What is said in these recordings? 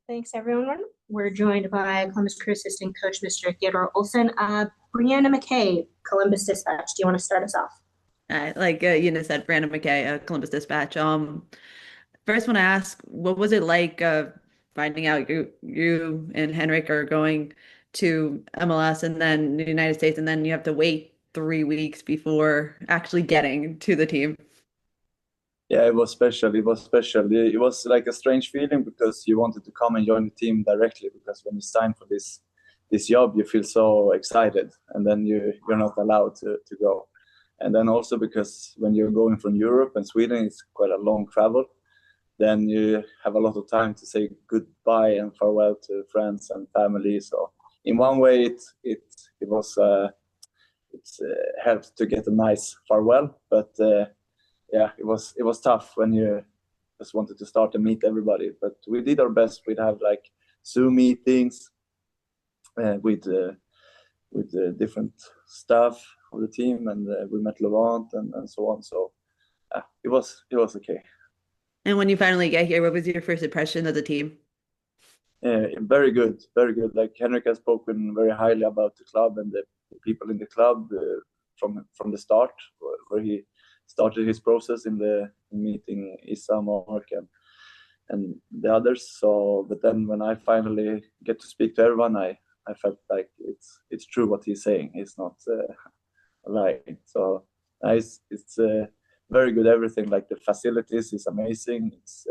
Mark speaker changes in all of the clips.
Speaker 1: Thanks, everyone. We're joined by Columbus Crew Assistant Coach, Mr. Theodore Olsson. Brianna McKay, Columbus Dispatch. Do you want to start us off?
Speaker 2: Like said, Brandon McKay, Columbus Dispatch. First want to ask, what was it like finding out you and Henrik are going to MLS and then the United States, and then you have to wait 3 weeks before actually getting to the team?
Speaker 3: Yeah, it was special. It was special. It was like a strange feeling because you wanted to come and join the team directly. Because when you sign for this job, you feel so excited, and then you're not allowed to go. And then also because when you're going from Europe and Sweden, it's quite a long travel. Then you have a lot of time to say goodbye and farewell to friends and family. So in one way, it was helped to get a nice farewell, but. Yeah, it was tough when you just wanted to start and meet everybody. But we did our best. We'd have like Zoom meetings with different staff of the team, and we met Laurent and so on. So it was okay.
Speaker 2: And when you finally get here, what was your first impression of the team?
Speaker 3: Very good, very good. Like Henrik has spoken very highly about the club and the people in the club from the start, where he started his process in the meeting Issa, Mark, and the others. So, but then when I finally get to speak to everyone, I felt like it's true what he's saying. He's not lying. So it's very good. Everything, like the facilities is amazing. It's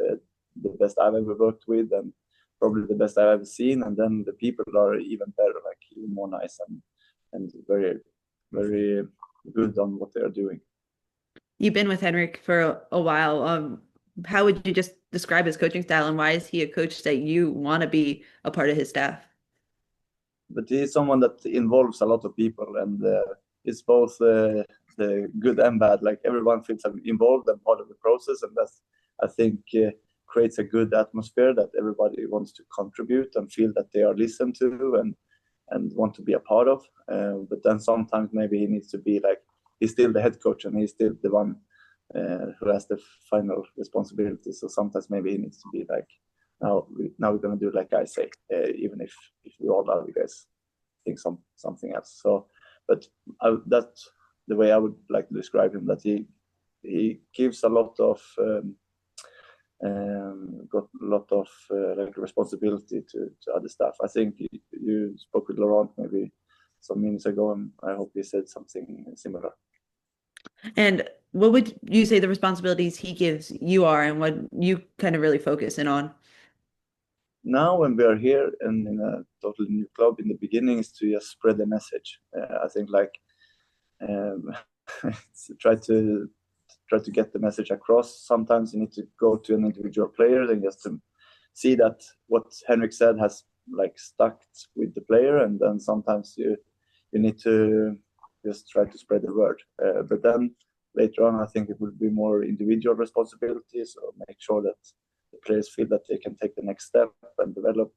Speaker 3: the best I've ever worked with, and probably the best I've ever seen. And then the people are even better, like even more nice and very very good on what they are doing.
Speaker 2: You've been with Henrik for a while. How would you just describe his coaching style, and why is he a coach that you want to be a part of his staff?
Speaker 3: But he's someone that involves a lot of people, and it's both the good and bad. Like everyone feels involved and part of the process, and that's, I think, creates a good atmosphere that everybody wants to contribute and feel that they are listened to and want to be a part of. But then sometimes maybe he needs to be like, he's still the head coach and he's still the one who has the final responsibility. So sometimes maybe he needs to be like, now we're going to do like I say, even if we all other guys think something else. So, but that's the way I would like to describe him. That he gives a lot of got a lot of like responsibility to other staff. I think you spoke with Laurent maybe some minutes ago, and I hope he said something similar.
Speaker 2: And what would you say the responsibilities he gives you are, and what you kind of really focus in on?
Speaker 3: Now, when we are here and in a totally new club, in the beginning is to just spread the message. I think like um, try to get the message across. Sometimes you need to go to an individual player and just to see that what Henrik said has like stuck with the player, and then sometimes you need to just try to spread the word. But then later on, I think it will be more individual responsibilities, or make sure that the players feel that they can take the next step and develop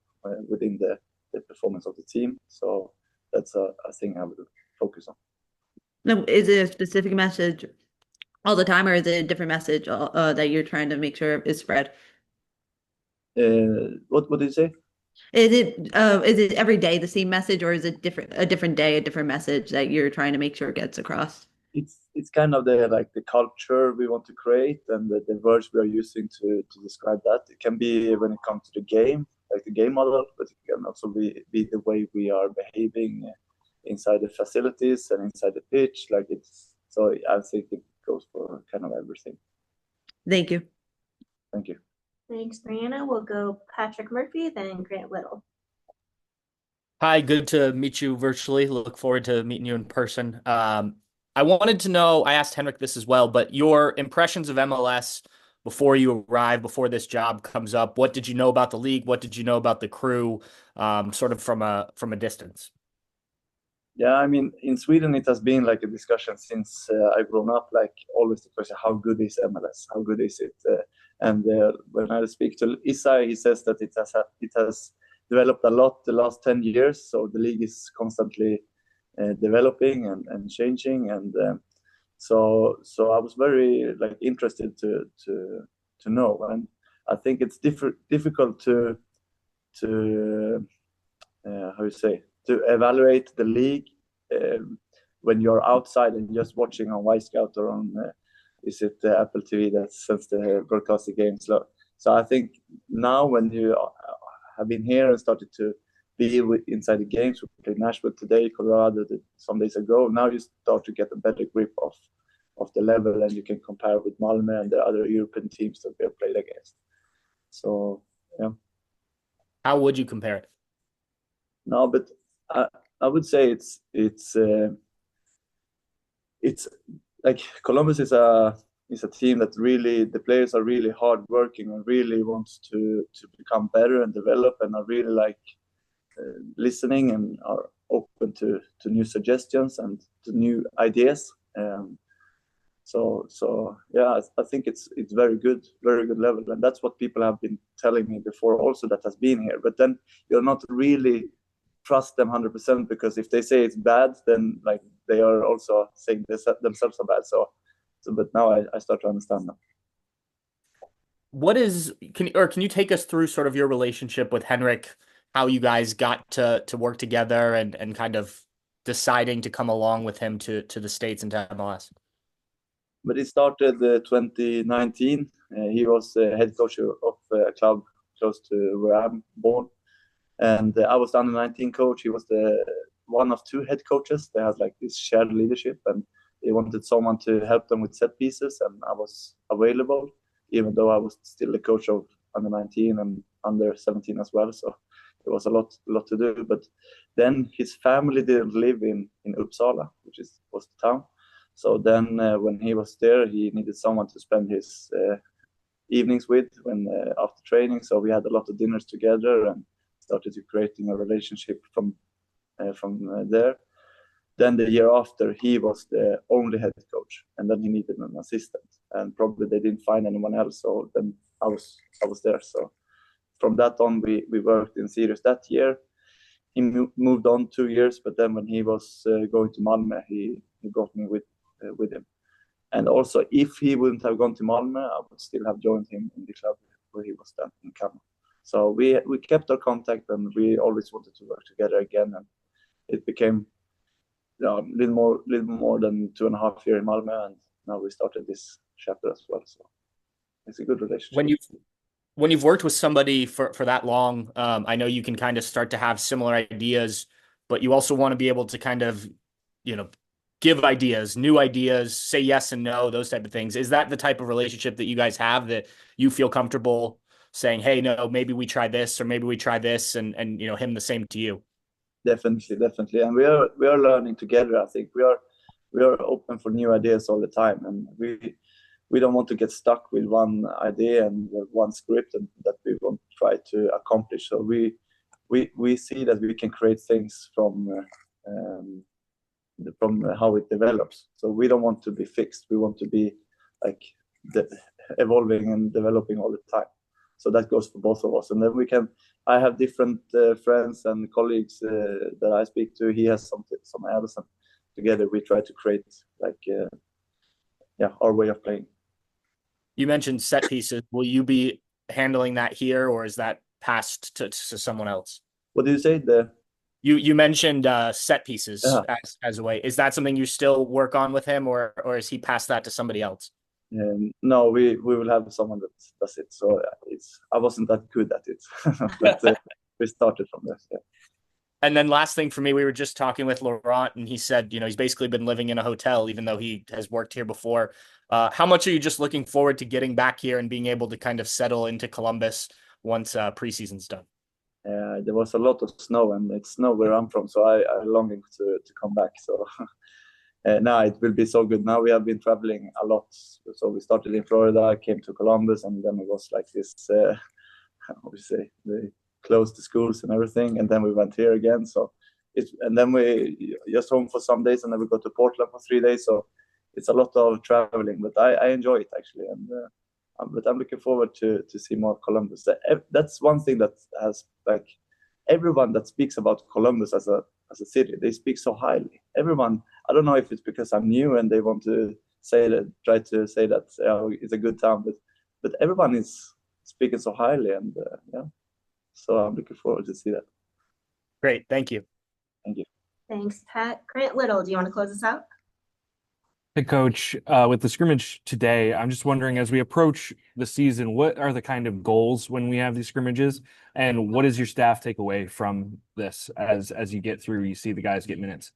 Speaker 3: within the performance of the team. So that's a thing I will focus on.
Speaker 2: Now, is it a specific message all the time, or is it a different message that you're trying to make sure is spread?
Speaker 3: What did you say?
Speaker 2: Is it every day the same message, or is it a different day, a different message that you're trying to make sure gets across?
Speaker 3: It's kind of the culture we want to create, and the words we are using to describe that. It can be when it comes to the game, like the game model, but it can also be the way we are behaving inside the facilities and inside the pitch. Like it's so I think it goes for kind of everything.
Speaker 2: Thank you.
Speaker 3: Thank you.
Speaker 1: Thanks, Brianna. We'll go Patrick Murphy, then Grant Little.
Speaker 4: Hi, good to meet you virtually. Look forward to meeting you in person. I wanted to know, I asked Henrik this as well, but your impressions of MLS before you arrive, before this job comes up. What did you know about the league? What did you know about the Crew, sort of from a distance?
Speaker 3: Yeah, I mean, in Sweden, it has been like a discussion since I've grown up. Like always, the question: how good is MLS? How good is it? And when I speak to Issa, he says that it has developed a lot the last 10 years. So the league is constantly developing and changing. And so I was very like interested to know. And I think it's difficult how you say, to evaluate the league when you're outside and just watching on Y Scout or on is it Apple TV that sends the broadcast the games. So I think now when you have been here and started to be inside the games, we played Nashville today, Colorado some days ago. Now you start to get a better grip of the level, and you can compare with Malmö and the other European teams that we have played against. So yeah.
Speaker 4: How would you compare it?
Speaker 3: No, but I would say it's like Columbus is a team that really, the players are really hard working and really wants to become better and develop, and are really like listening and are open to new suggestions and to new ideas. So yeah, I think it's very good level, and that's what people have been telling me before also that has been here. But then you're not really trust them 100%, because if they say it's bad, then like they are also saying themselves are bad. So but now I start to understand them.
Speaker 4: Can you take us through sort of your relationship with Henrik, how you guys got to work together and kind of deciding to come along with him to the States and to MLS?
Speaker 3: But it started 2019. He was head coach of a club close to where I'm born. And I was the under-19 coach. He was the one of two head coaches. They had like this shared leadership, and they wanted someone to help them with set pieces. And I was available, even though I was still the coach of under-19 and under-17 as well. So there was a lot to do. But then his family didn't live in Uppsala, which was the town. So then when he was there, he needed someone to spend his evenings with after training. So we had a lot of dinners together and started to creating a relationship from there. Then the year after, he was the only head coach, and then he needed an assistant, and probably they didn't find anyone else. So then I was there. So from that on, we worked in series that year. He moved on 2 years, but then when he was going to Malmö, he brought me with him. And also, if he wouldn't have gone to Malmö, I would still have joined him in the club where he was then in Kalmar. So we kept our contact, and we always wanted to work together again. And it became a little more than 2.5 years in Malmö, and now we started this chapter as well. So it's a good relationship.
Speaker 4: When you've worked with somebody for that long, I know you can kind of start to have similar ideas, but you also want to be able to kind of, give ideas, new ideas, say yes and no, those type of things. Is that the type of relationship that you guys have, that you feel comfortable saying, hey, no, maybe we try this, or maybe we try this, and him the same to you?
Speaker 3: Definitely. And we are learning together. I think we are open for new ideas all the time, and we don't want to get stuck with one idea and one script and that we won't try to accomplish. So we see that we can create things from how it develops. So we don't want to be fixed. We want to be like evolving and developing all the time. So that goes for both of us. And then I have different friends and colleagues that I speak to. He has some else, and together we try to create our way of playing.
Speaker 4: You mentioned set pieces. Will you be handling that here, or is that passed to someone else?
Speaker 3: What did you say?
Speaker 4: You mentioned set pieces as a way. Is that something you still work on with him, or is he passed that to somebody else?
Speaker 3: No, we will have someone that does it. So I wasn't that good at it, but we started from this. Yeah.
Speaker 4: And then last thing for me, we were just talking with Laurent, and he said, he's basically been living in a hotel, even though he has worked here before. How much are you just looking forward to getting back here and being able to kind of settle into Columbus once preseason's done?
Speaker 3: There was a lot of snow, and it's snow where I'm from, so I'm longing to come back. So now it will be so good. Now we have been traveling a lot. So we started in Florida, came to Columbus, and then it was like this, obviously, they closed the schools and everything, and then we went here again. So and then we just home for some days, and then we go to Portland for 3 days. So it's a lot of traveling, but I enjoy it actually, and but I'm looking forward to see more Columbus. That's one thing that has, like, everyone that speaks about Columbus as a city, they speak so highly. Everyone, I don't know if it's because I'm new and they want to try to say that it's a good town, but everyone is speaking so highly, and So I'm looking forward to see that.
Speaker 4: Great. Thank you.
Speaker 3: Thank you.
Speaker 1: Thanks, Pat. Grant Little, do you want to close us out?
Speaker 5: Hey, Coach, with the scrimmage today, I'm just wondering, as we approach the season, what are the kind of goals when we have these scrimmages, and what does your staff take away from this as you get through, you see the guys get minutes?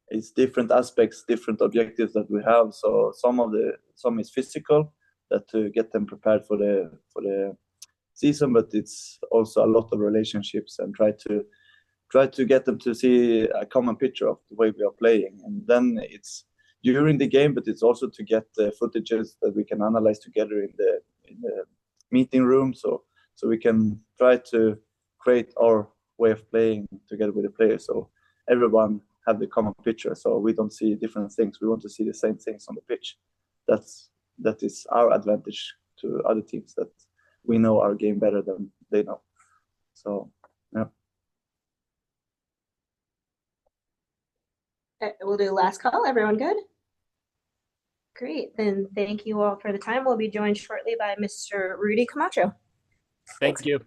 Speaker 3: It's different aspects, different objectives that we have. So some is physical, that to get them prepared for the season, but it's also a lot of relationships and try to get them to see a common picture of the way we are playing. And then it's during the game, but it's also to get the footages that we can analyze together in the meeting room, so we can try to create our way of playing together with the players, so everyone have the common picture, so we don't see different things. We want to see the same things on the pitch. That is our advantage to other teams, that we know our game better than they know. So yeah.
Speaker 1: We'll do last call. Everyone good? Great. Then thank you all for the time. We'll be joined shortly by Mr. Rudy Camacho.
Speaker 4: Thank you.